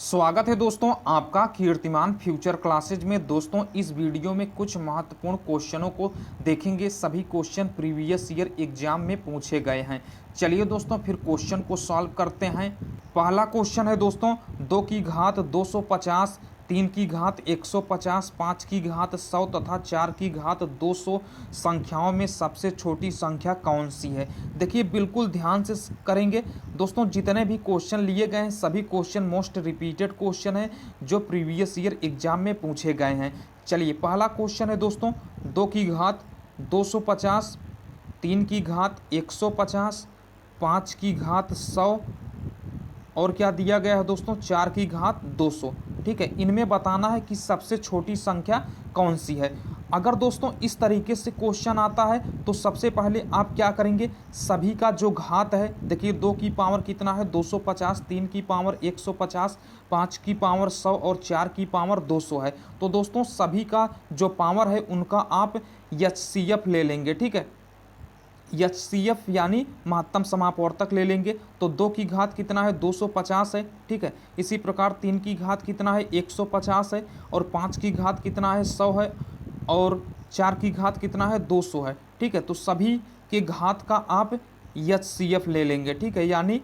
स्वागत है दोस्तों आपका कीर्तिमान फ्यूचर क्लासेज में। दोस्तों इस वीडियो में कुछ महत्वपूर्ण क्वेश्चनों को देखेंगे। सभी क्वेश्चन प्रीवियस ईयर एग्जाम में पूछे गए हैं। चलिए दोस्तों फिर क्वेश्चन को सॉल्व करते हैं। पहला क्वेश्चन है दोस्तों 2 की घात 250, 3 की घात 150, 5 की घात 100 तथा 4 की घात 200 संख्याओं में सबसे छोटी संख्या कौन सी है। देखिए बिल्कुल ध्यान से करेंगे दोस्तों। जितने भी क्वेश्चन लिए गए हैं सभी क्वेश्चन मोस्ट रिपीटेड क्वेश्चन है जो प्रीवियस ईयर एग्जाम में पूछे गए हैं। चलिए पहला क्वेश्चन है दोस्तों 2 की घात 250, 3 की घात 150, 5 की घात 100 और क्या दिया गया है दोस्तों 4 की घात 200। ठीक है, इनमें बताना है कि सबसे छोटी संख्या कौन सी है। अगर दोस्तों इस तरीके से क्वेश्चन आता है तो सबसे पहले आप क्या करेंगे, सभी का जो घात है, देखिए 2 की पावर कितना है 250, 3 की पावर 150, 5 की पावर 100 और 4 की पावर 200 है। तो दोस्तों सभी का जो पावर है उनका आप एचसीएफ ले लेंगे। ठीक है, एचसीएफ यानी महत्तम समापवर्तक ले लेंगे। तो 2 की घात कितना है 250 है। ठीक है, इसी प्रकार 3 की घात कितना है 150 है और 5 की घात कितना है 100 है और 4 की घात कितना है 200 है। ठीक है, तो सभी के घात का आप एचसीएफ ले लेंगे। ठीक है, यानी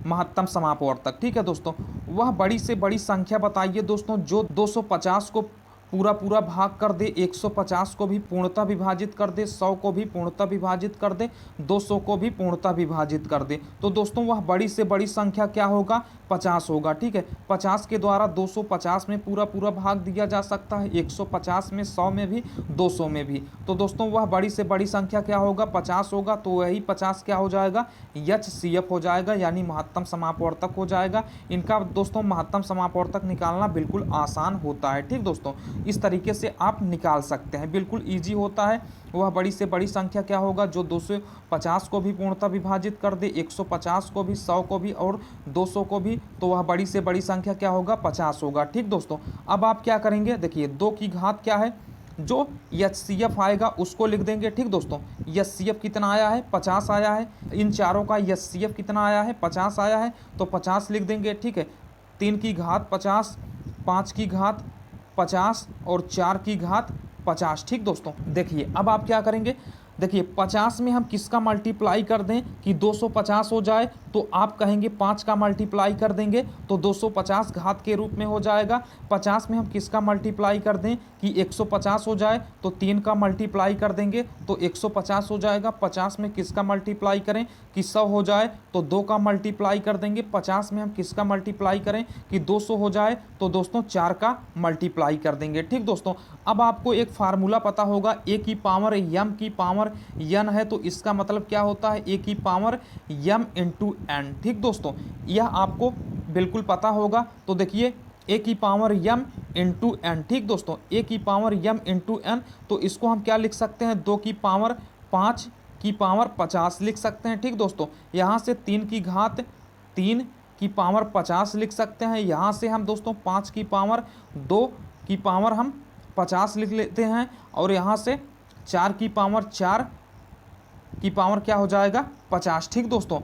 महत्तम समापवर्तक। ठीक है दोस्तों, वह बड़ी से बड़ी संख्या बताइए दोस्तों जो 250 को पूरा पूरा भाग कर दे, 150 को भी पूर्णतः विभाजित कर दे, 100 को भी पूर्णतः विभाजित कर दे, 200 को भी पूर्णतः विभाजित कर दे। तो दोस्तों वह बड़ी से बड़ी संख्या क्या होगा 50 होगा। ठीक है, 50 के द्वारा 250 में पूरा पूरा भाग दिया जा सकता है, 150 में, 100 में भी, 200 में भी। तो दोस्तों वह बड़ी से बड़ी संख्या क्या होगा 50 होगा। तो वही 50 क्या हो जाएगा एचसीएफ हो जाएगा यानी महत्तम समापवर्तक हो जाएगा। इनका दोस्तों महत्तम समापवर्तक निकालना बिल्कुल आसान होता है। ठीक दोस्तों, इस तरीके से आप निकाल सकते हैं, बिल्कुल इजी होता है। वह बड़ी से बड़ी संख्या क्या होगा जो 250 को भी पूर्णतः विभाजित कर दे, 150 को भी, 100 को भी और 200 को भी। तो वह बड़ी से बड़ी संख्या क्या होगा 50 होगा। ठीक दोस्तों, अब आप क्या करेंगे, देखिए 2 की घात क्या है, जो एचसीएफ आएगा उसको लिख देंगे। ठीक दोस्तों, एचसीएफ कितना आया है 50 आया है। इन चारों का एचसीएफ कितना आया है 50 आया है, तो 50 लिख देंगे। ठीक है, 3 की घात 50, 5 की घात 50 और 4 की घात 50। ठीक दोस्तों, देखिए अब आप क्या करेंगे, देखिए 50 में हम किसका मल्टीप्लाई कर दें कि 250 हो जाए, तो आप कहेंगे 5 का मल्टीप्लाई कर देंगे तो 250 घात के रूप में हो जाएगा। 50 में हम किसका मल्टीप्लाई कर दें कि 150 हो जाए, तो 3 का मल्टीप्लाई कर देंगे तो 150 हो जाएगा। 50 में किसका मल्टीप्लाई करें कि 100 हो जाए, तो 2 का मल्टीप्लाई कर देंगे। 50 में हम किसका मल्टीप्लाई करें कि 200 हो जाए, तो दोस्तों 4 का मल्टीप्लाई कर देंगे। ठीक दोस्तों, अब आपको एक फार्मूला पता होगा, ए की पावर एम की पावर एन है, तो इसका मतलब क्या होता है ए की पावर एम इंटू एन। ठीक दोस्तों, यह आपको बिल्कुल पता होगा। तो देखिए ए की पावर एम इंटू एन। ठीक दोस्तों, ए की पावर एम इंटू एन, तो इसको हम क्या लिख सकते हैं 2 की पावर 5 की पावर 50 लिख सकते हैं। ठीक दोस्तों, यहाँ से 3 की घात 3 की पावर 50 लिख सकते हैं। यहाँ से हम दोस्तों 5 की पावर 2 की पावर हम 50 लिख लेते हैं और यहाँ से 4 की पावर 4 की पावर क्या हो जाएगा 50। ठीक दोस्तों,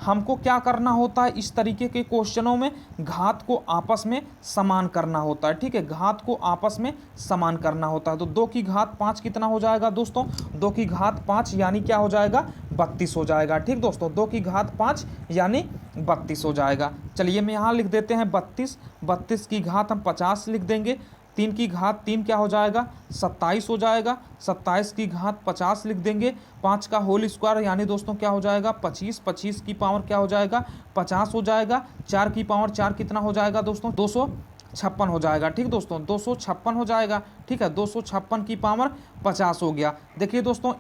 हमको क्या करना होता है इस तरीके के क्वेश्चनों में, घात को आपस में समान करना होता है। ठीक है, घात को आपस में समान करना होता है। तो 2 की घात 5 कितना हो जाएगा दोस्तों 2 की घात 5 यानी क्या हो जाएगा 32 हो जाएगा। ठीक दोस्तों, 2 की घात 5 यानी 32 हो जाएगा। चलिए मैं यहाँ लिख देते हैं 32। 32 की घात हम 50 लिख देंगे। 3 की घात 3 क्या हो जाएगा 27 हो जाएगा। 27 की घात 50 लिख देंगे। 5 का होल स्क्वायर यानी दोस्तों क्या हो जाएगा 25। 25 की पावर क्या हो जाएगा 50 हो जाएगा। 4 की पावर 4 कितना हो जाएगा दोस्तों 256 हो जाएगा। ठीक दोस्तों, 256 हो जाएगा। ठीक है, 256 की पावर 50 हो गया। देखिए दोस्तों,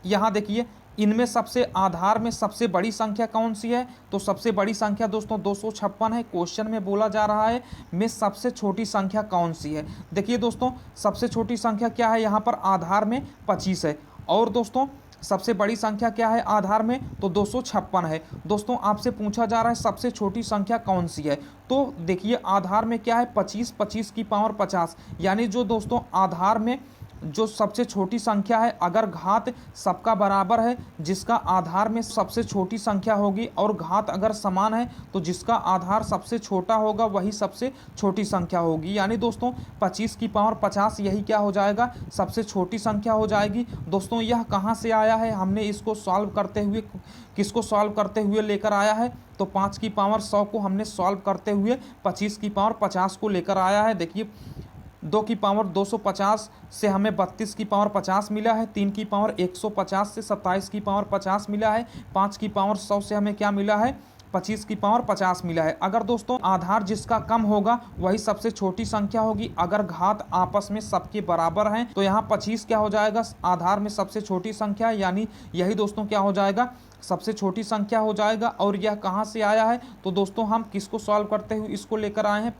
यहाँ देखिए इनमें सबसे आधार में सबसे बड़ी संख्या कौन सी है, तो सबसे बड़ी संख्या दोस्तों 256 है। क्वेश्चन में बोला जा रहा है में सबसे छोटी संख्या कौन सी है। देखिए दोस्तों, सबसे छोटी संख्या क्या है, यहाँ पर आधार में 25 है और दोस्तों सबसे बड़ी संख्या क्या है आधार में, तो 256 है। दोस्तों आपसे पूछा जा रहा है सबसे छोटी संख्या कौन सी है, तो देखिए आधार में क्या है 25, 25 की पावर 50 यानी जो दोस्तों आधार में जो सबसे छोटी संख्या है, अगर घात सबका बराबर है जिसका आधार में सबसे छोटी संख्या होगी, और घात अगर समान है तो जिसका आधार सबसे छोटा होगा वही सबसे छोटी संख्या होगी। यानी दोस्तों 25 की पावर 50 यही क्या हो जाएगा, सबसे छोटी संख्या हो जाएगी। दोस्तों यह कहाँ से आया है, हमने इसको सॉल्व करते हुए, किसको सॉल्व करते हुए लेकर आया है, तो 5 की पावर 100 को हमने सॉल्व करते हुए 25 की पावर 50 को लेकर आया है। देखिए 2 की पावर 250 से हमें 32 की पावर 50 मिला है, 3 की पावर 150 से 27 की पावर 50 मिला है, 5 की पावर 100 से हमें क्या मिला है, 25 की पावर 50 मिला है। अगर दोस्तों आधार जिसका कम होगा वही सबसे छोटी संख्या होगी। अगर घात आपस में सबके बराबर हैं तो यहाँ 25 क्या हो जाएगा, आधार में सबसे छोटी संख्या, यानी यही दोस्तों क्या हो जाएगा, सबसे छोटी संख्या हो जाएगा। और यह कहाँ से आया है, तो दोस्तों हम किसको सॉल्व करते हुए इसको लेकर आए हैं,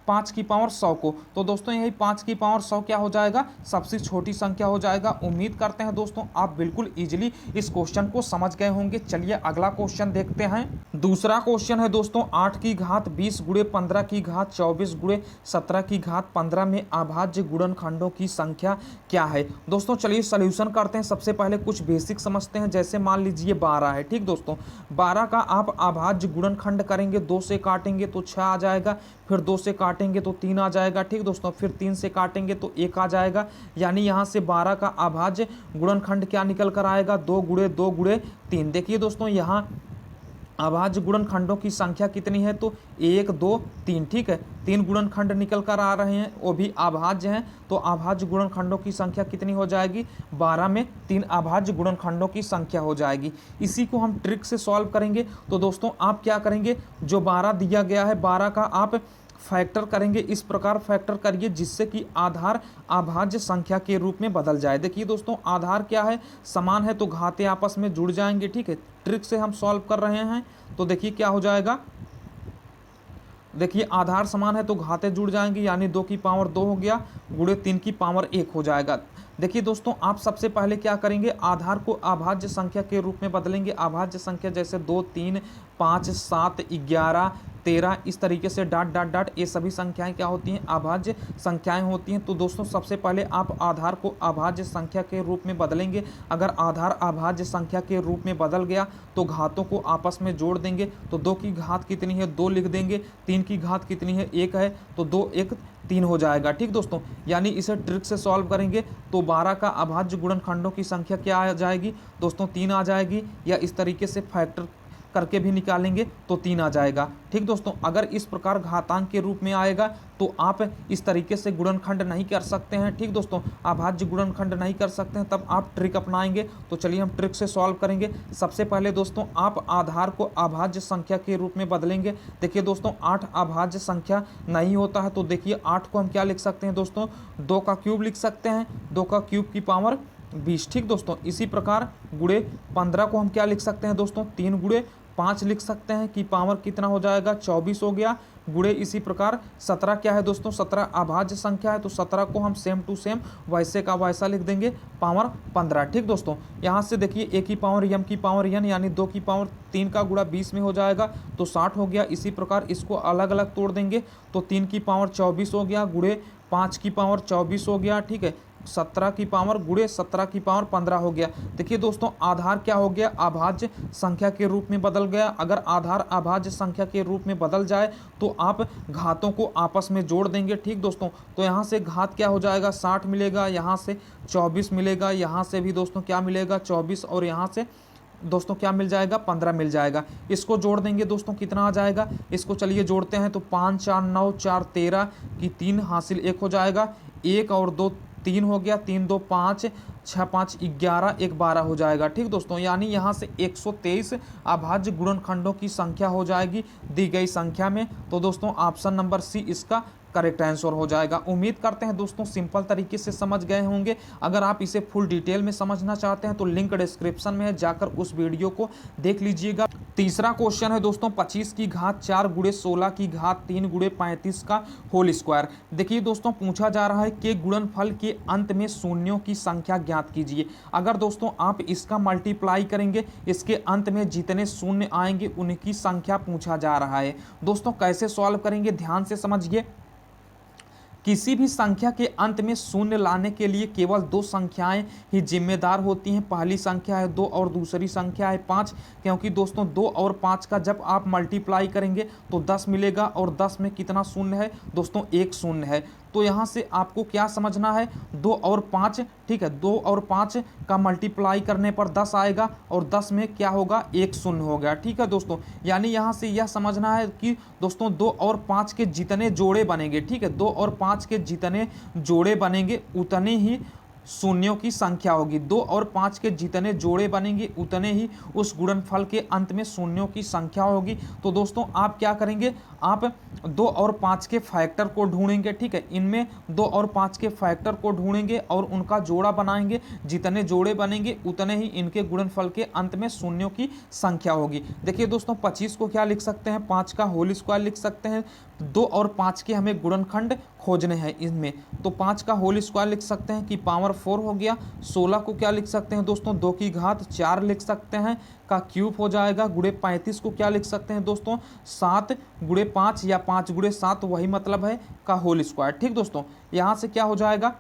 5 की पावर 100 को। तो दोस्तों यही 5 की पावर 100 क्या हो जाएगा, सबसे छोटी संख्या हो जाएगा। उम्मीद करते हैं दोस्तों आप बिल्कुल इजीली इस क्वेश्चन को समझ गए होंगे। चलिए अगला क्वेश्चन देखते हैं। दूसरा क्वेश्चन है दोस्तों 8 की घात 20 गुणे 15 की घात 24 गुणे 17 की घात 15 में अभाज्य गुणनखंडों की संख्या क्या है। दोस्तों चलिए सॉल्यूशन करते हैं। सबसे पहले कुछ बेसिक समझते हैं। जैसे मान लीजिए 12 है, ठीक दोस्तों, 12 का आप अभाज्य गुणनखंड करेंगे, 2 से काटेंगे तो 6 आ जाएगा, फिर 2 से काटेंगे तो 3 आ जाएगा, ठीक दोस्तों, फिर 3 से काटेंगे तो 1 आ जाएगा। यानी यहाँ से 12 का अभाज्य गुणनखंड क्या निकल कर आएगा, 2 गुणे 2 गुणे 3। देखिए दोस्तों यहाँ अभाज्य गुणनखंडों की संख्या कितनी है, तो 1 2 3, ठीक है, 3 गुणनखंड निकल कर आ रहे हैं, वो भी अभाज्य हैं। तो अभाज्य गुणनखंडों की संख्या कितनी हो जाएगी, 12 में 3 अभाज्य गुणनखंडों की संख्या हो जाएगी। इसी को हम ट्रिक से सॉल्व करेंगे। तो दोस्तों आप क्या करेंगे, जो 12 दिया गया है 12 का आप फैक्टर करेंगे, इस प्रकार फैक्टर करिए जिससे कि आधार अभाज्य संख्या के रूप में बदल जाए। देखिए दोस्तों आधार क्या है, समान है तो घाते आपस में जुड़ जाएंगे, ठीक है, ट्रिक से हम सॉल्व कर रहे हैं। तो देखिए क्या हो जाएगा, देखिए आधार समान है तो घाते जुड़ जाएंगे, यानी 2 की पावर 2 हो गया गुणे 3 की पावर 1 हो जाएगा। देखिए दोस्तों आप सबसे पहले क्या करेंगे, आधार को अभाज्य संख्या के रूप में बदलेंगे। अभाज्य संख्या जैसे 2 3 5 7 11 13 इस तरीके से डॉट डॉट डॉट, ये सभी संख्याएं क्या होती हैं, अभाज्य संख्याएं होती हैं। तो दोस्तों सबसे पहले आप आधार को अभाज्य संख्या के रूप में बदलेंगे। अगर आधार अभाज्य संख्या के रूप में बदल गया तो घातों को आपस में जोड़ देंगे। तो 2 की घात कितनी है, 2 लिख देंगे, 3 की घात कितनी है, 1 है, तो 2 1 3 हो जाएगा, ठीक दोस्तों। यानी इसे ट्रिक से सॉल्व करेंगे तो 12 का अभाज्य गुणनखंडों की संख्या क्या आ जाएगी दोस्तों, 3 आ जाएगी, या इस तरीके से फैक्टर करके भी निकालेंगे तो 3 आ जाएगा, ठीक दोस्तों। अगर इस प्रकार घातांक के रूप में आएगा तो आप इस तरीके से गुणनखंड नहीं कर सकते हैं, ठीक दोस्तों, अभाज्य गुणनखंड नहीं कर सकते हैं, तब आप ट्रिक अपनाएंगे। तो चलिए हम ट्रिक से सॉल्व करेंगे। सबसे पहले दोस्तों आप आधार को अभाज्य संख्या के रूप में बदलेंगे। देखिए दोस्तों 8 अभाज्य संख्या नहीं होता है, तो देखिए 8 को हम क्या लिख सकते हैं दोस्तों, 2 का क्यूब लिख सकते हैं, 2 का क्यूब की पावर 20, ठीक दोस्तों। इसी प्रकार गुणे 15 को हम क्या लिख सकते हैं दोस्तों, 3 गुणे 5 लिख सकते हैं, कि पावर कितना हो जाएगा, 24 हो गया, गुणे इसी प्रकार 17 क्या है दोस्तों, 17 अभाज्य संख्या है, तो 17 को हम सेम टू सेम वैसे का वैसा लिख देंगे, पावर 15, ठीक दोस्तों। यहाँ से देखिए a की पावर m की पावर n, यानी 2 की पावर 3 का गुणा 20 में हो जाएगा तो 60 हो गया। इसी प्रकार इसको अलग अलग तोड़ देंगे तो 3 की पावर 24 हो गया, गुणे 5 की पावर 24 हो गया, ठीक है, 17 की पावर गुणे 17 की पावर 15 हो गया। देखिए दोस्तों आधार क्या हो गया, अभाज्य संख्या के रूप में बदल गया। अगर आधार अभाज्य संख्या के रूप में बदल जाए तो आप घातों को आपस में जोड़ देंगे, ठीक दोस्तों। तो यहाँ से घात क्या हो जाएगा, 60 मिलेगा, यहाँ से 24 मिलेगा, यहाँ से भी दोस्तों क्या मिलेगा 24, और यहाँ से दोस्तों क्या मिल जाएगा, 15 मिल जाएगा। इसको जोड़ देंगे दोस्तों कितना आ जाएगा, इसको चलिए जोड़ते हैं तो 5 4 9 4 13 की 3 हासिल 1 हो जाएगा, 1 और 2 3 हो गया, 3 2 5 6 5 11 1 12 हो जाएगा, ठीक दोस्तों। यानी यहाँ से 123 अभाज्य गुणनखंडों की संख्या हो जाएगी दी गई संख्या में। तो दोस्तों ऑप्शन नंबर सी इसका करेक्ट आंसर हो जाएगा। उम्मीद करते हैं दोस्तों सिंपल तरीके से समझ गए होंगे। अगर आप इसे फुल डिटेल में समझना चाहते हैं तो लिंक डिस्क्रिप्शन में है, जाकर उस वीडियो को देख लीजिएगा। तीसरा क्वेश्चन है दोस्तों 25 की घात 4 गुणे 16 की घात 3 गुणे 35 का होल स्क्वायर। देखिए दोस्तों पूछा जा रहा है कि गुणनफल के अंत में शून्यों की संख्या ज्ञात कीजिए। अगर दोस्तों आप इसका मल्टीप्लाई करेंगे, इसके अंत में जितने शून्य आएंगे उनकी संख्या पूछा जा रहा है। दोस्तों कैसे सॉल्व करेंगे ध्यान से समझिए। किसी भी संख्या के अंत में शून्य लाने के लिए केवल दो संख्याएं ही जिम्मेदार होती हैं। पहली संख्या है 2 और दूसरी संख्या है 5, क्योंकि दोस्तों 2 और 5 का जब आप मल्टीप्लाई करेंगे तो 10 मिलेगा और 10 में कितना शून्य है दोस्तों, एक शून्य है। तो यहाँ से आपको क्या समझना है, 2 और 5, ठीक है, 2 और 5 का मल्टीप्लाई करने पर 10 आएगा और 10 में क्या होगा, एक शून्य हो गया। ठीक है दोस्तों, यानी यहाँ से यह समझना है कि दोस्तों 2 और 5 के जितने जोड़े बनेंगे, ठीक है, 2 और 5 के जितने जोड़े बनेंगे उतने ही शून्यों की संख्या होगी। 2 और 5 के जितने जोड़े बनेंगे उतने ही उस गुणनफल के अंत में शून्यों की संख्या होगी। तो दोस्तों आप क्या करेंगे, आप 2 और 5 के फैक्टर को ढूंढेंगे, ठीक है, इनमें 2 और 5 के फैक्टर को ढूंढेंगे और उनका जोड़ा बनाएंगे। जितने जोड़े बनेंगे उतने ही इनके गुणनफल के अंत में शून्यों की संख्या होगी। देखिए दोस्तों 25 को क्या लिख सकते हैं, 5 का होल स्क्वायर लिख सकते हैं। 2 और 5 के हमें गुणनखंड खोजने हैं इनमें, तो 5 का होल स्क्वायर लिख सकते हैं कि पावर 4 हो गया। 16 को क्या लिख सकते हैं दोस्तों, 2 की घात 4 लिख सकते हैं का क्यूब हो जाएगा। गुणे 35 को क्या लिख सकते हैं दोस्तों, 7 गुणे 5 या 5 गुणे 7 वही मतलब है का होल स्क्वायर। ठीक दोस्तों, यहाँ से क्या हो जाएगा,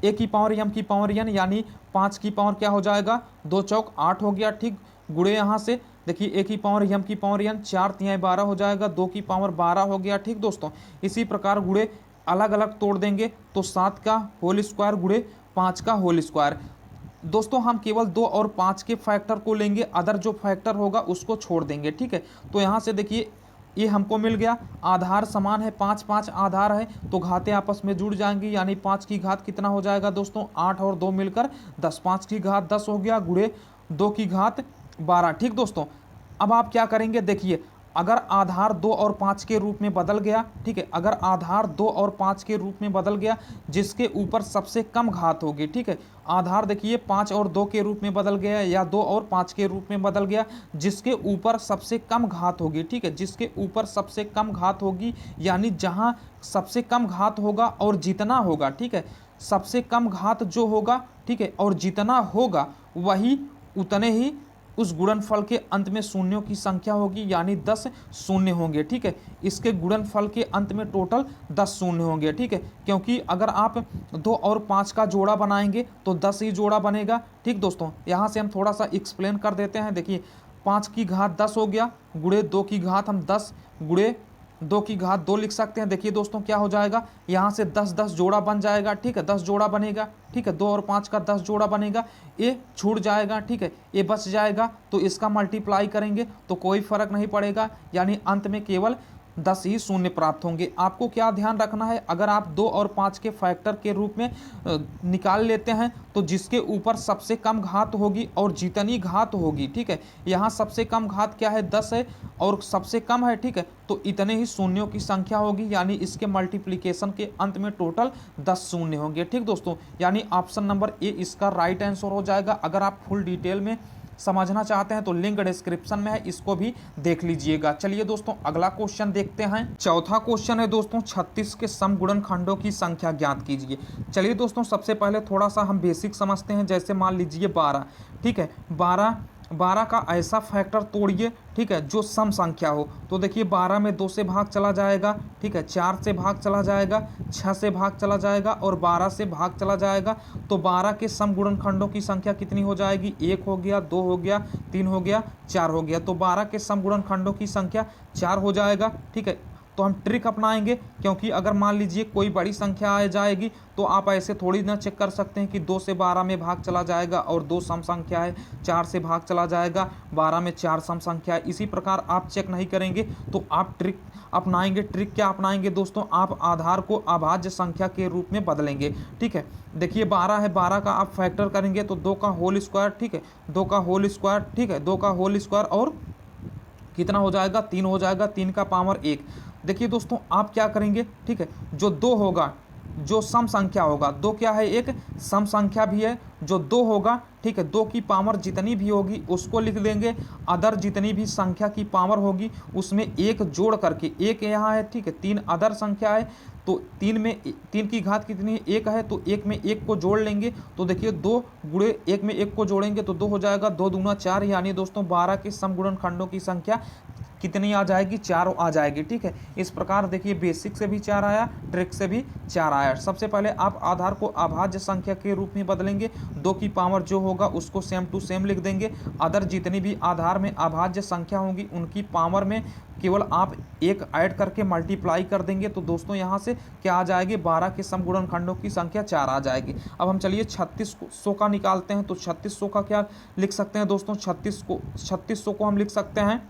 ए की पावर एम की पावर एन, यानी 5 की पावर क्या हो जाएगा, 2 चौक 8 हो गया। ठीक, गुणे यहाँ से देखिए ए की पावर एम की पावर एन, 4 तिहाई 12 हो जाएगा, 2 की पावर 12 हो गया। ठीक दोस्तों, इसी प्रकार गुणे अलग अलग तोड़ देंगे तो 7 का होल स्क्वायर गुणे 5 का होल स्क्वायर। दोस्तों हम केवल 2 और 5 के फैक्टर को लेंगे, अदर जो फैक्टर होगा उसको छोड़ देंगे। ठीक है, तो यहाँ से देखिए ये हमको मिल गया, आधार समान है, 5 5 आधार है तो घातें आपस में जुड़ जाएंगी, यानी 5 की घात कितना हो जाएगा दोस्तों, 8 और 2 मिलकर 10, 5 की घात 10 हो गया, गुणे 2 की घात 12। ठीक दोस्तों, अब आप क्या करेंगे, देखिए अगर आधार 2 और 5 के रूप में बदल गया, ठीक है, अगर आधार 2 और 5 के रूप में बदल गया जिसके ऊपर सबसे कम घात होगी, ठीक है, आधार देखिए 5 और 2 के रूप में बदल गया या 2 और 5 के रूप में बदल गया जिसके ऊपर सबसे कम घात होगी, ठीक है, जिसके ऊपर सबसे कम घात होगी, यानी जहां सबसे कम घात होगा और जितना होगा, ठीक है, सबसे कम घात जो होगा, ठीक है, और जितना होगा वही उतने ही उस गुणनफल के अंत में शून्यों की संख्या होगी, यानी 10 शून्य होंगे। ठीक है, इसके गुणनफल के अंत में टोटल 10 शून्य होंगे। ठीक है, क्योंकि अगर आप 2 और 5 का जोड़ा बनाएंगे तो 10 ही जोड़ा बनेगा। ठीक दोस्तों, यहाँ से हम थोड़ा सा एक्सप्लेन कर देते हैं। देखिए 5 की घात 10 हो गया, गुणे 2 की घात हम 10 गुणे 2 की घात 2 लिख सकते हैं। देखिए दोस्तों क्या हो जाएगा, यहाँ से 10 10 जोड़ा बन जाएगा। ठीक है, 10 जोड़ा बनेगा। ठीक है, 2 और 5 का 10 जोड़ा बनेगा, ये छूट जाएगा। ठीक है, ये बच जाएगा तो इसका मल्टीप्लाई करेंगे तो कोई फर्क नहीं पड़ेगा, यानी अंत में केवल 10 ही शून्य प्राप्त होंगे। आपको क्या ध्यान रखना है, अगर आप 2 और 5 के फैक्टर के रूप में निकाल लेते हैं तो जिसके ऊपर सबसे कम घात होगी और जितनी घात होगी, ठीक है, यहाँ सबसे कम घात क्या है, 10 है और सबसे कम है, ठीक है, तो इतने ही शून्यों की संख्या होगी, यानी इसके मल्टीप्लिकेशन के अंत में टोटल 10 शून्य होंगे। ठीक दोस्तों, यानी ऑप्शन नंबर ए इसका राइट आंसर हो जाएगा। अगर आप फुल डिटेल में समझना चाहते हैं तो लिंक डिस्क्रिप्शन में है, इसको भी देख लीजिएगा। चलिए दोस्तों अगला क्वेश्चन देखते हैं। चौथा क्वेश्चन है दोस्तों, 36 के समगुणनखंडों की संख्या ज्ञात कीजिए। चलिए दोस्तों सबसे पहले थोड़ा सा हम बेसिक समझते हैं। जैसे मान लीजिए 12, ठीक है, 12 का ऐसा फैक्टर तोड़िए, ठीक है, जो सम संख्या हो। तो देखिए 12 में 2 से भाग चला जाएगा, ठीक है, 4 से भाग चला जाएगा, 6 से भाग चला जाएगा और 12 से भाग चला जाएगा। तो 12 के सम गुणनखंडों की संख्या कितनी हो जाएगी, 1 हो गया, 2 हो गया, 3 हो गया, 4 हो गया। तो 12 के सम गुणनखंडों की संख्या 4 हो जाएगा। ठीक है, तो हम ट्रिक अपनाएंगे, क्योंकि अगर मान लीजिए कोई बड़ी संख्या आ जाएगी तो आप ऐसे थोड़ी ना चेक कर सकते हैं कि 2 से 12 में भाग चला जाएगा और 2 सम संख्या है, 4 से भाग चला जाएगा, 12 में 4 सम संख्या है। इसी प्रकार आप चेक नहीं करेंगे तो आप ट्रिक अपनाएंगे। ट्रिक क्या अपनाएंगे दोस्तों, आप आधार को अभाज्य संख्या के रूप में बदलेंगे। ठीक है, देखिए 12 है, 12 का आप फैक्टर करेंगे तो 2 का होल स्क्वायर, ठीक है, 2 का होल स्क्वायर, ठीक है, 2 का होल स्क्वायर और कितना हो जाएगा, 3 हो जाएगा, 3 का पावर 1। देखिए दोस्तों आप क्या करेंगे, ठीक है, जो 2 होगा, जो सम संख्या होगा, 2 क्या है, एक सम संख्या भी है, जो 2 होगा, ठीक है, 2 की पावर जितनी भी होगी उसको लिख देंगे, अदर जितनी भी संख्या की पावर होगी उसमें 1 जोड़ करके, 1 यहाँ है, ठीक है, 3 अदर संख्या है तो 3 में 3 की घात कितनी है, 1 है, तो 1 में 1 को जोड़ लेंगे। तो देखिए 2 गुणे 1 में 1 को जोड़ेंगे तो 2 हो जाएगा, 2 दूना 4, यानी दोस्तों 12 के समगुणनखंडों की संख्या कितनी आ जाएगी, 4 आ जाएगी। ठीक है, इस प्रकार देखिए बेसिक से भी 4 आया, ट्रिक से भी 4 आया। सबसे पहले आप आधार को अभाज्य संख्या के रूप में बदलेंगे, 2 की पावर जो होगा उसको सेम टू सेम लिख देंगे। अदर जितनी भी आधार में अभाज्य संख्या होंगी उनकी पावर में केवल आप एक ऐड करके मल्टीप्लाई कर देंगे। तो दोस्तों यहाँ से क्या आ जाएगी, 12 के समगुणनखंडों की संख्या 4 आ जाएगी। अब हम चलिए 3600 का निकालते हैं। तो 3600 का क्या लिख सकते हैं दोस्तों, 3600 को हम लिख सकते हैं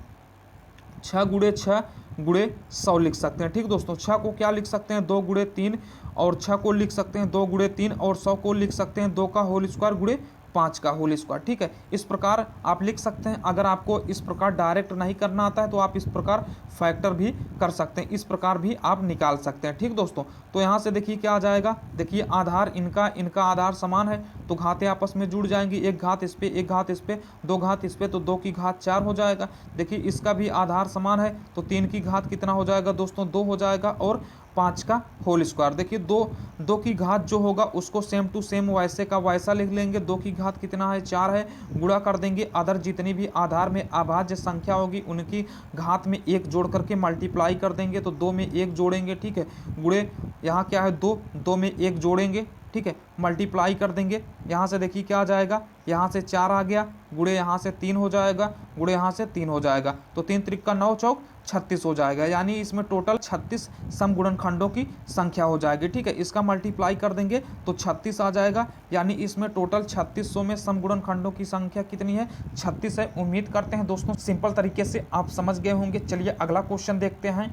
6 गुणे 6 गुणे 100 लिख सकते हैं। ठीक दोस्तों, 6 को क्या लिख सकते हैं, 2 गुणे 3, और 6 को लिख सकते हैं 2 गुणे 3, और 100 को लिख सकते हैं 2 का होल स्क्वायर गुणे 5 का होल स्क्वायर। ठीक है, इस प्रकार आप लिख सकते हैं। अगर आपको इस प्रकार डायरेक्ट नहीं करना आता है तो आप इस प्रकार फैक्टर भी कर सकते हैं, इस प्रकार भी आप निकाल सकते हैं। ठीक दोस्तों, तो यहाँ से देखिए क्या आ जाएगा, देखिए आधार इनका आधार समान है तो घातें आपस में जुड़ जाएंगी, एक घात इस पे, एक घात इस पे, 2 घात इस पे, तो 2 की घात 4 हो जाएगा। देखिए इसका भी आधार समान है तो 3 की घात कितना हो जाएगा दोस्तों, 2 हो जाएगा, और 5 का होल स्क्वायर। देखिए 2 की घात जो होगा उसको सेम टू सेम वैसे का वैसा लिख लेंगे। 2 की घात कितना है, 4 है, गुणा कर देंगे। अदर जितनी भी आधार में अभाज्य संख्या होगी उनकी घात में 1 जोड़ करके मल्टीप्लाई कर देंगे। तो 2 में 1 जोड़ेंगे, ठीक है, गुणे यहाँ क्या है 2 में 1 जोड़ेंगे, ठीक है, मल्टीप्लाई कर देंगे। यहाँ से देखिए क्या आ जाएगा, यहाँ से 4 आ गया, गुणे यहाँ से 3 हो जाएगा, गुणे यहाँ से 3 हो जाएगा। तो 3 त्रिक का 9 चौक 36 हो जाएगा, यानी इसमें टोटल 36 समगुणनखंडों की संख्या हो जाएगी। ठीक है, इसका मल्टीप्लाई कर देंगे तो 36 आ जाएगा, यानी इसमें टोटल 3600 में समगुणनखंडों की संख्या कितनी है, 36 है। उम्मीद करते हैं दोस्तों सिंपल तरीके से आप समझ गए होंगे। चलिए अगला क्वेश्चन देखते हैं।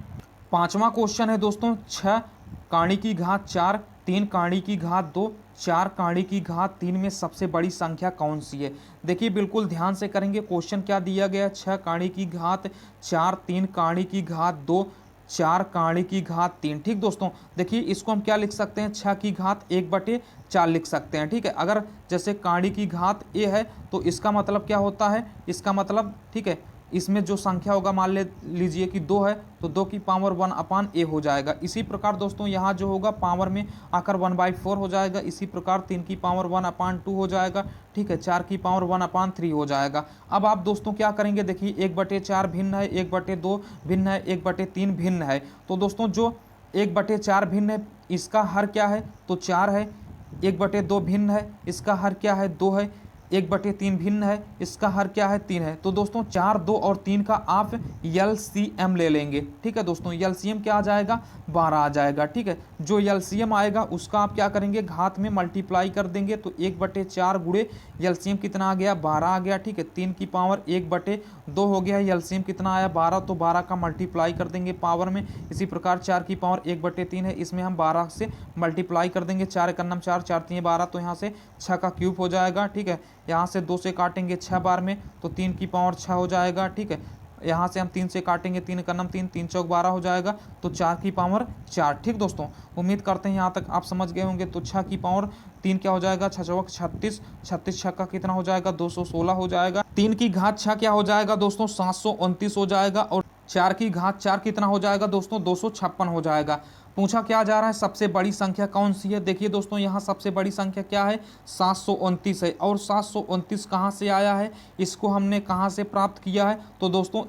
5वां क्वेश्चन है दोस्तों, 6 काणी की घात 4, 3 काणी की घात 2, 4 काणी की घात 3 में सबसे बड़ी संख्या कौन सी है। देखिए बिल्कुल ध्यान से करेंगे, क्वेश्चन क्या दिया गया, 6 काणी की घात 4, 3 काणी की घात 2, 4 काणी की घात 3। ठीक दोस्तों, देखिए इसको हम क्या लिख सकते हैं, 6 की घात 1/4 लिख सकते हैं। ठीक है, अगर जैसे काणी की घात ए है तो इसका मतलब क्या होता है, इसका मतलब ठीक है इसमें जो संख्या होगा मान लीजिए कि 2 है तो 2 की पावर 1/a हो जाएगा। इसी प्रकार दोस्तों यहाँ जो होगा पावर में आकर 1/4 हो जाएगा। इसी प्रकार 3 की पावर 1/2 हो जाएगा। ठीक है, 4 की पावर 1/3 हो जाएगा। अब आप दोस्तों क्या करेंगे, देखिए 1/4 भिन्न है, 1/2 भिन्न है, 1/3 भिन्न है। तो दोस्तों जो 1/4 भिन्न है इसका हर क्या है, तो 4 है। 1/2 भिन्न है, इसका हर क्या है, 2 है। 1/3 भिन्न है, इसका हर क्या है, 3 है। तो दोस्तों 4, 2 और 3 का आप LCM ले लेंगे। ठीक है दोस्तों, LCM क्या आ जाएगा, 12 आ जाएगा। ठीक है, जो LCM आएगा उसका आप क्या करेंगे, घात में मल्टीप्लाई कर देंगे। तो 1/4 गुणे LCM कितना आ गया, 12 आ गया। ठीक है, 3 की पावर 1/2 हो गया, LCM कितना आया, 12, तो 12 का मल्टीप्लाई कर देंगे पावर में। इसी प्रकार 4 की पावर 1/3 है, इसमें हम 12 से मल्टीप्लाई कर देंगे। 4 का नम 4, 4 3 12, तो यहाँ से 6 का क्यूब हो जाएगा। ठीक है, यहाँ से 2 से काटेंगे 6 बार में तो 3 की पावर 6 हो जाएगा। ठीक है, यहाँ से हम 3 से काटेंगे, 3 का नम 3, 3 चौक 12 हो जाएगा, तो 4 की पावर 4। ठीक दोस्तों, उम्मीद करते हैं यहाँ तक आप समझ गए होंगे। तो 6 की पावर 3 क्या हो जाएगा, 6 चौक 36, 36 6 का कितना हो जाएगा, 216 हो जाएगा। 3 की घात 6 क्या हो जाएगा दोस्तों, 729 हो जाएगा। और 4 की घात 4 कितना हो जाएगा दोस्तों, 256 हो जाएगा। पूछा क्या जा रहा है, सबसे बड़ी संख्या कौन सी है। देखिए दोस्तों यहाँ सबसे बड़ी संख्या क्या है, 729 है। और 729 कहाँ से आया है, इसको हमने कहाँ से प्राप्त किया है, तो दोस्तों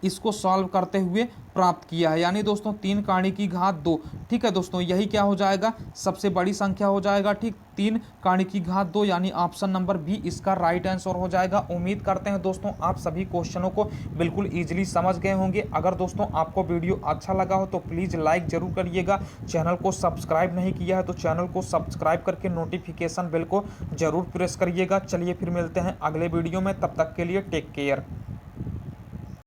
इसको सॉल्व करते हुए प्राप्त किया है। यानी दोस्तों 3 काणी की घात 2। ठीक है दोस्तों, यही क्या हो जाएगा, सबसे बड़ी संख्या हो जाएगा। ठीक, 3 काणी की घात 2, यानी ऑप्शन नंबर बी इसका राइट आंसर हो जाएगा। उम्मीद करते हैं दोस्तों आप सभी क्वेश्चनों को बिल्कुल ईजिली समझ गए होंगे। अगर दोस्तों आपको वीडियो अच्छा लगा हो तो प्लीज़ लाइक जरूर करिएगा। चैनल को सब्सक्राइब नहीं किया है तो चैनल को सब्सक्राइब करके नोटिफिकेशन बेल को जरूर प्रेस करिएगा। चलिए फिर मिलते हैं अगले वीडियो में, तब तक के लिए टेक केयर।